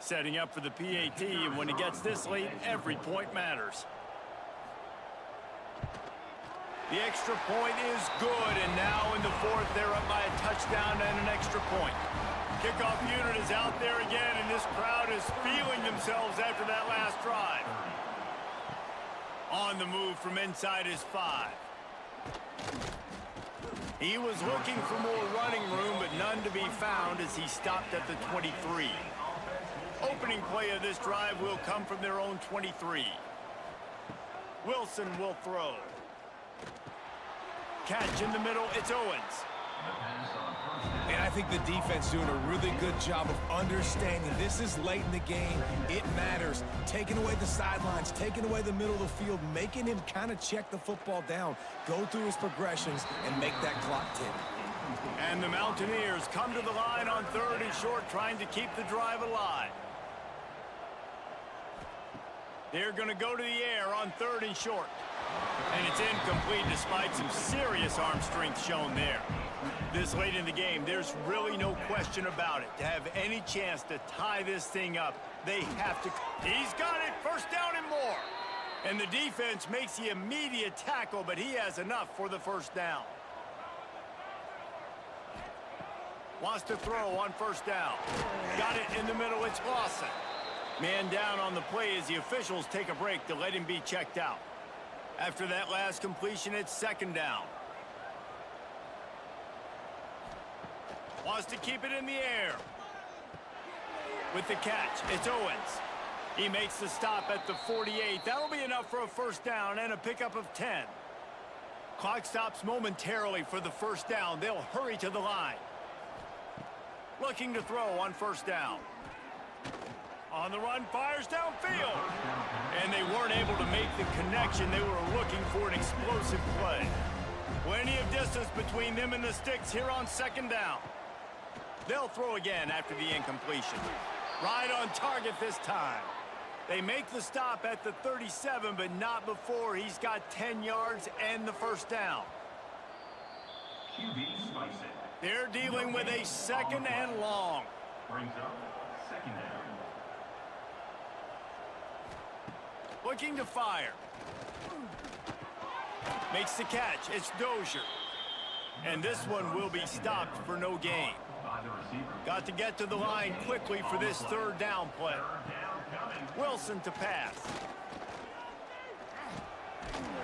Setting up for the PAT, and when he gets this late, every point matters. The extra point is good, and now in the 4th, they're up by a touchdown and an extra point. Kickoff unit is out there again, and this crowd is feeling themselves after that last drive. On the move from inside his 5. He was looking for more running room, but none to be found as he stopped at the 23. Opening play of this drive will come from their own 23. Wilson will throw. Catch in the middle, it's Owens. And I think the defense doing a really good job of understanding this is late in the game. It matters. Taking away the sidelines, taking away the middle of the field, making him kind of check the football down, go through his progressions, and make that clock tick. And the Mountaineers come to the line on 3rd and short, trying to keep the drive alive. They're going to go to the air on 3rd and short. And it's incomplete despite some serious arm strength shown there. This late in the game, there's really no question about it. To have any chance to tie this thing up, they have to. He's got it, 1st down and more. And the defense makes the immediate tackle, but he has enough for the 1st down. Wants to throw on 1st down. Got it in the middle, it's Lawson. Man down on the play as the officials take a break to let him be checked out. After that last completion, it's 2nd down. Wants to keep it in the air. With the catch, it's Owens. He makes the stop at the 48. That'll be enough for a 1st down and a pickup of 10. Clock stops momentarily for the 1st down. They'll hurry to the line. Looking to throw on 1st down. On the run, fires downfield. And they weren't able to make the connection. They were looking for an explosive play. Plenty of distance between them and the sticks here on 2nd down. They'll throw again after the incompletion. Right on target this time. They make the stop at the 37, but not before he's got 10 yards and the 1st down. They're dealing with a 2nd and long. Brings up 2nd down. Looking to fire. Makes the catch. It's Dozier. And this one will be stopped for no gain. Got to get to the line quickly for this 3rd down play. Wilson to pass.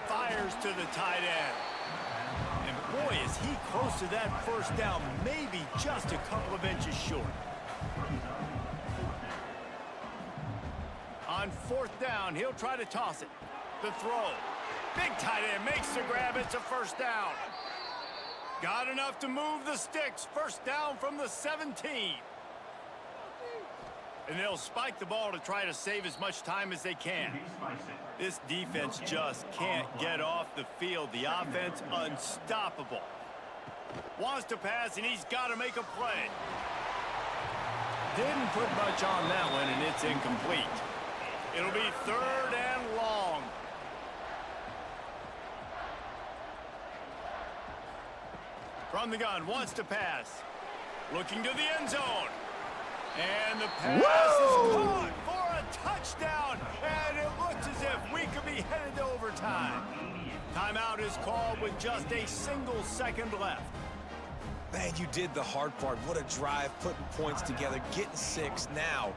Fires to the tight end. And boy, is he close to that 1st down, maybe just a couple of inches short. On 4th down, he'll try to toss it. The throw. Big tight end makes the grab. It's a 1st down. Got enough to move the sticks. 1st down from the 17. And they'll spike the ball to try to save as much time as they can. This defense just can't get off the field. The offense unstoppable. Wants to pass, and he's got to make a play. Didn't put much on that one, and it's incomplete. It'll be 3rd and long. From the gun, wants to pass. Looking to the end zone. And the pass is caught for a touchdown. And it looks as if we could be headed to overtime. Timeout is called with just a single second left. Man, you did the hard part. What a drive, putting points together, getting 6. Now,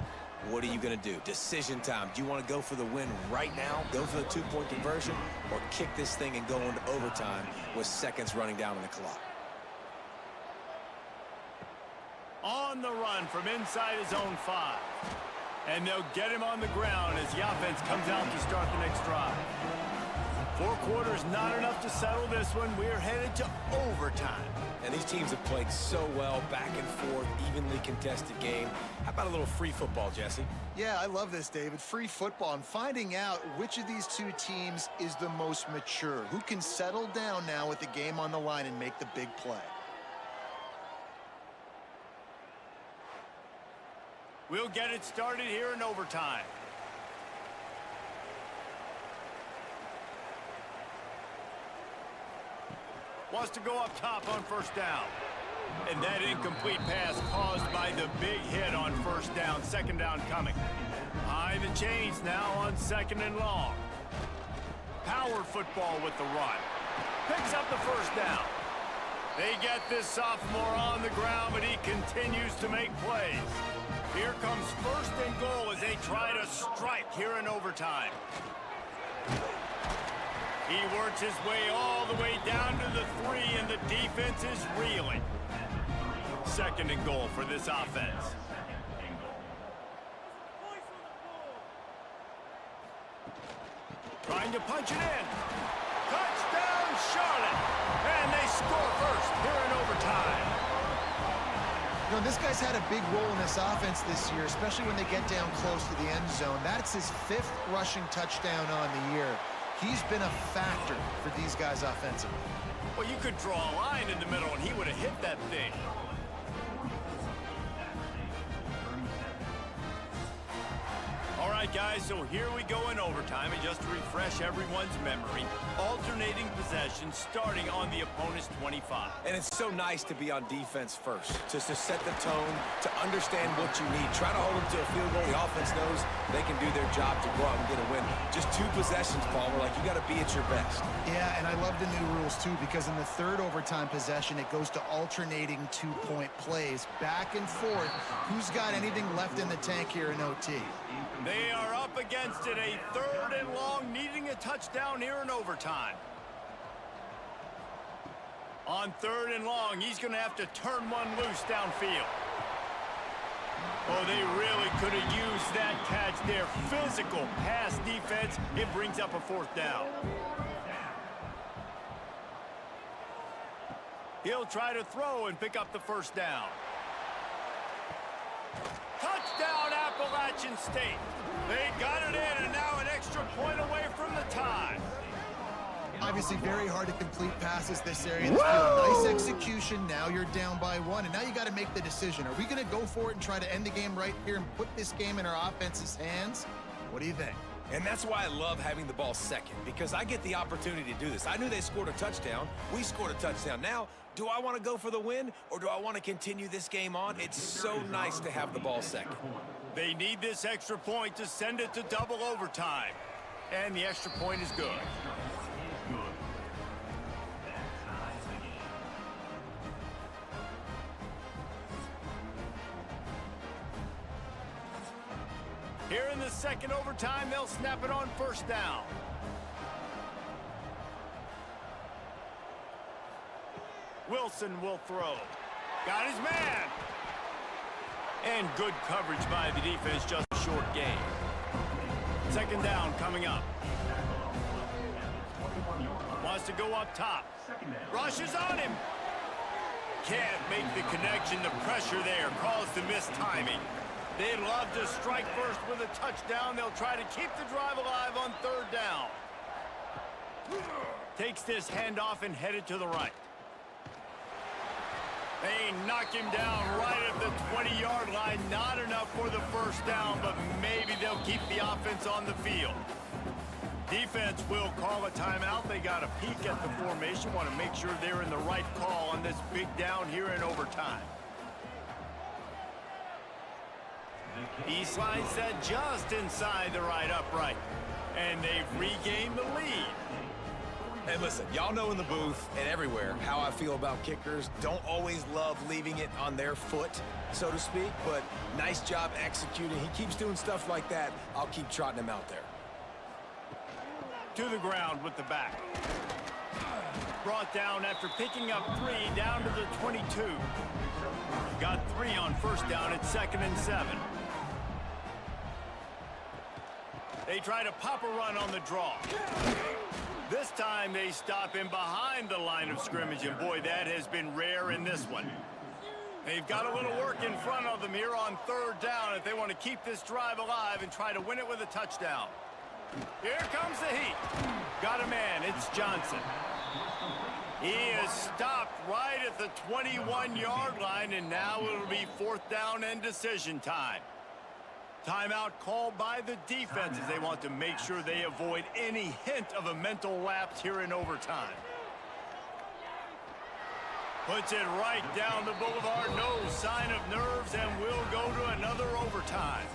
what are you going to do? Decision time. Do you want to go for the win right now, go for the 2-point conversion, or kick this thing and go into overtime with seconds running down on the clock? On the run from inside his own 5. And they'll get him on the ground as the offense comes out to start the next drive. 4 quarters, not enough to settle this one. We're headed to overtime. And these teams have played so well, back and forth, evenly contested game. How about a little free football, Jesse? Yeah, I love this, David. Free football and finding out which of these 2 teams is the most mature, who can settle down now with the game on the line and make the big play. We'll get it started here in overtime. Wants to go up top on 1st down. And that incomplete pass caused by the big hit on 1st down. 2nd down coming. High the chains now on 2nd and long. Power football with the run. Picks up the 1st down. They get this sophomore on the ground, but he continues to make plays. Here comes 1st and goal as they try to strike here in overtime. He works his way all the way down to the 3, and the defense is reeling. 2nd and goal for this offense. Trying to punch it in. Touchdown, Charlotte! And they score first here in overtime. You know, this guy's had a big role in this offense this year, especially when they get down close to the end zone. That's his 5th rushing touchdown on the year. He's been a factor for these guys offensively. Well, you could draw a line in the middle, and he would have hit that thing. All right, right, guys, so here we go in overtime, and just to refresh everyone's memory, alternating possession starting on the opponent's 25. And it's so nice to be on defense first, just to set the tone, to understand what you need. Try to hold them to a field goal. The offense knows they can do their job to go out and get a win. Just 2 possessions, Paul. We're like, you got to be at your best. Yeah, and I love the new rules, too, because in the third overtime possession, it goes to alternating 2-point plays, back and forth. Who's got anything left in the tank here in OT? They are up against it, a 3rd and long, needing a touchdown here in overtime. On 3rd and long, he's going to have to turn one loose downfield. Oh, they really could have used that catch there. Physical pass defense. It brings up a 4th down. He'll try to throw and pick up the 1st down. Touchdown, Appalachian State. They got it in, and now an extra point away from the tie. Obviously very hard to complete passes this area. Nice execution. Now you're down by 1, and now you got to make the decision. Are we going to go for it and try to end the game right here and put this game in our offense's hands? What do you think? And that's why I love having the ball second, because I get the opportunity to do this. I knew they scored a touchdown. We scored a touchdown. Now, do I want to go for the win, or do I want to continue this game on? It's so nice to have the ball second. They need this extra point to send it to double overtime. And the extra point is good. Here in the second overtime, they'll snap it on 1st down. Wilson will throw. Got his man. And good coverage by the defense, just a short gain. 2nd down coming up. Wants to go up top. Rushes on him. Can't make the connection. The pressure there caused the missed timing. They'd love to strike first with a touchdown. They'll try to keep the drive alive on 3rd down. Takes this handoff and headed to the right. They knock him down right at the 20-yard line. Not enough for the 1st down, but maybe they'll keep the offense on the field. Defense will call a timeout. They got a peek at the formation. Want to make sure they're in the right call on this big down here in overtime. East line set just inside the right upright. And they've regained the lead. Hey, listen, y'all know in the booth and everywhere how I feel about kickers. Don't always love leaving it on their foot, so to speak, but nice job executing. He keeps doing stuff like that. I'll keep trotting him out there. To the ground with the back. Brought down after picking up 3 down to the 22. Got 3 on 1st down at 2nd and 7. They try to pop a run on the draw. This time they stop him behind the line of scrimmage, and boy, that has been rare in this one. They've got a little work in front of them here on 3rd down if they want to keep this drive alive and try to win it with a touchdown. Here comes the heat. Got a man, it's Johnson. He is stopped right at the 21-yard line, and now it'll be 4th down and decision time. Timeout called by the defense as they want to make sure they avoid any hint of a mental lapse here in overtime. Puts it right down the boulevard, no sign of nerves, and we'll go to another overtime.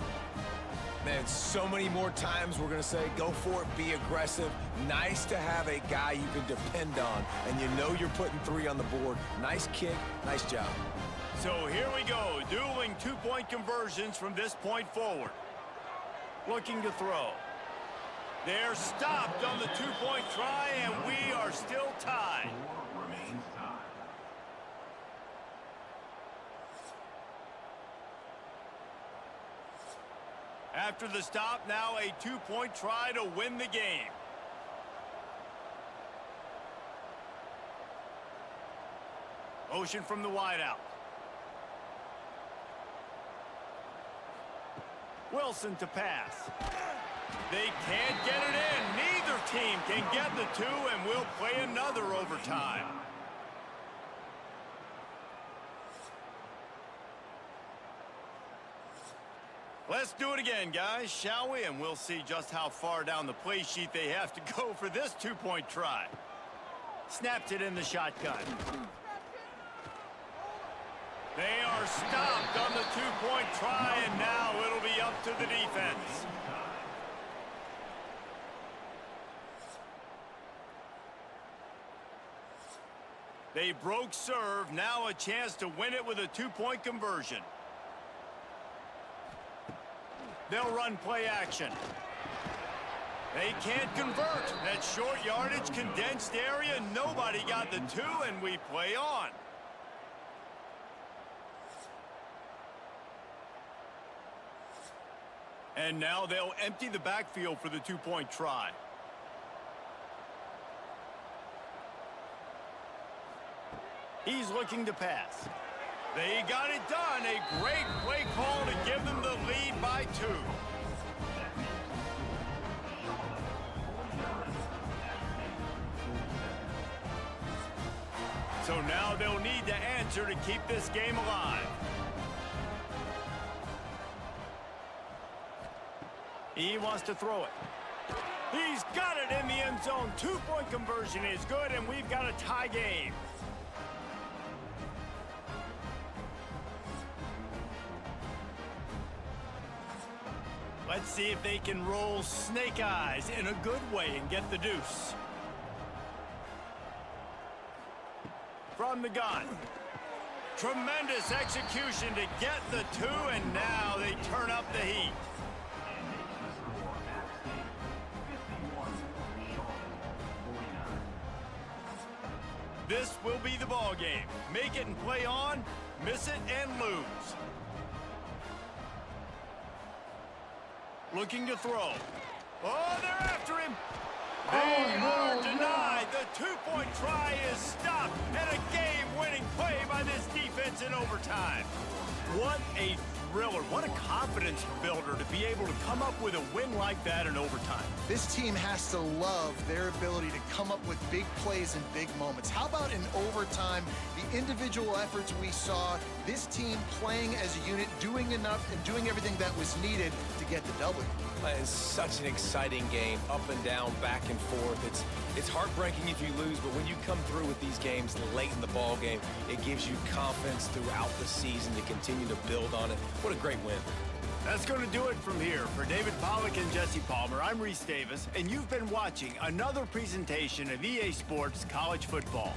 Man, so many more times we're going to say, go for it, be aggressive. Nice to have a guy you can depend on, and you know you're putting 3 on the board. Nice kick, nice job. So here we go, dueling 2-point conversions from this point forward. Looking to throw. They're stopped on the 2-point try, and we are still tied. Remains tied. After the stop, now a 2-point try to win the game. Motion from the wideout. Wilson to pass. They can't get it in. Neither team can get the 2, and we'll play another overtime. Let's do it again, guys, shall we? And we'll see just how far down the play sheet they have to go for this two-point try. Snaps it in the shotgun. They are stopped on the two-point try, and now it'll be up to the defense. They broke serve, now a chance to win it with a two-point conversion. They'll run play action. They can't convert. That short yardage, condensed area, nobody got the two, and we play on. And now they'll empty the backfield for the two-point try. He's looking to pass. They got it done. A great play call to give them the lead by 2. So now they'll need to answer to keep this game alive. He wants to throw it. He's got it in the end zone. Two-point conversion is good, and we've got a tie game. Let's see if they can roll snake eyes in a good way and get the deuce. From the gun. Tremendous execution to get the 2, and now they turn up the heat. This will be the ball game. Make it and play on, miss it and lose. Looking to throw. Oh, they're after him. They are denied. The two-point try is stopped, and a game-winning play by this defense in overtime. What a thriller. What a confidence builder to be able to come up with a win like that in overtime. This team has to love their ability to come up with big plays and big moments. How about in overtime, the individual efforts we saw, this team playing as a unit, doing enough and doing everything that was needed to get the W. It's such an exciting game, up and down, back and forth. It's heartbreaking if you lose, but when you come through with these games late in the ball game, it gives you confidence throughout the season to continue to build on it. What a great win. That's going to do it from here. For David Pollack and Jesse Palmer, I'm Reese Davis, and you've been watching another presentation of EA Sports College Football.